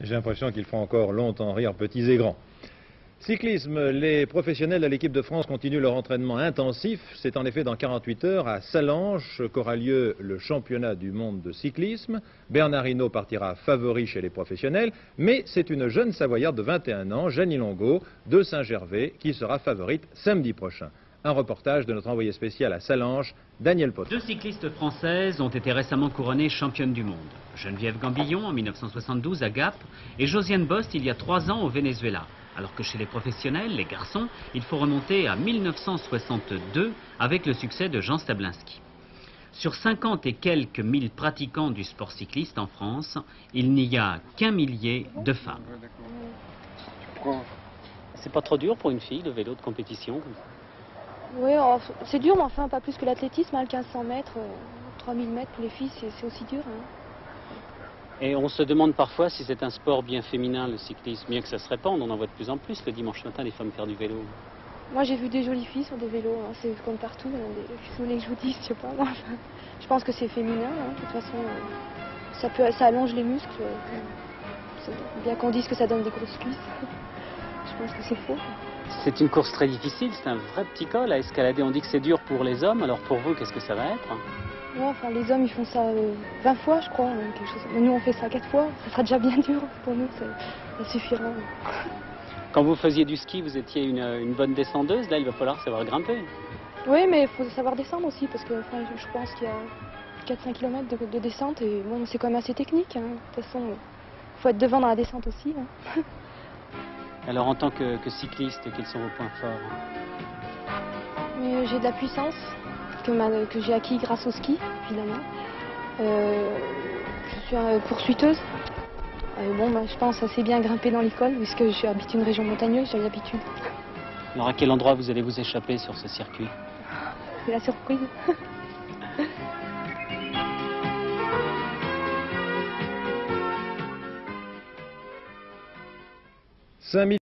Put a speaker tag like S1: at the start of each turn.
S1: J'ai l'impression qu'ils font encore longtemps rire petits et grands. Cyclisme, les professionnels de l'équipe de France continuent leur entraînement intensif. C'est en effet dans 48 heures à Sallanches qu'aura lieu le championnat du monde de cyclisme. Bernard Hinault partira favori chez les professionnels, mais c'est une jeune Savoyarde de 21 ans, Jeannie Longo, de Saint-Gervais, qui sera favorite samedi prochain. Un reportage de notre envoyé spécial à Sallanches, Daniel Potter.
S2: Deux cyclistes françaises ont été récemment couronnées championnes du monde. Geneviève Gambillon en 1972 à Gap et Josiane Bost il y a 3 ans au Venezuela. Alors que chez les professionnels, les garçons, il faut remonter à 1962 avec le succès de Jean Stablinski. Sur 50 et quelques mille pratiquants du sport cycliste en France, il n'y a qu'un millier de femmes. C'est pas trop dur pour une fille, le vélo de compétition?
S3: Oui, c'est dur, mais enfin pas plus que l'athlétisme, 1500 mètres, 3000 mètres pour les filles, c'est aussi dur.
S2: Et on se demande parfois si c'est un sport bien féminin, le cyclisme, bien que ça se répande. On en voit de plus en plus le dimanche matin des femmes faire du vélo.
S3: Moi j'ai vu des jolies filles sur des vélos, c'est comme partout, si vous voulez que je vous dise, je sais pas, moi, je pense que c'est féminin, de toute façon ça allonge les muscles, bien qu'on dise que ça donne des grosses cuisses, je pense que c'est faux.
S2: C'est une course très difficile, c'est un vrai petit col à escalader. On dit que c'est dur pour les hommes, alors pour vous, qu'est-ce que ça va être?
S3: Ouais, enfin, les hommes ils font ça 20 fois je crois, quelque chose. Mais nous on fait ça 4 fois, ça sera déjà bien dur pour nous, ça suffira.
S2: Quand vous faisiez du ski, vous étiez une bonne descendeuse, là il va falloir savoir grimper.
S3: Oui, mais il faut savoir descendre aussi, parce que enfin, je pense qu'il y a 4-5 km de descente, et bon, c'est quand même assez technique. De toute façon, il faut être devant dans la descente aussi.
S2: Alors en tant que cycliste, quels sont vos points forts?
S3: J'ai de la puissance que j'ai acquis grâce au ski, évidemment. Je suis poursuiteuse. Je pense assez bien grimper dans l'école, puisque je suis habituée à une région montagneuse, j'ai l'habitude.
S2: Alors à quel endroit vous allez vous échapper sur ce circuit?
S3: C'est la surprise.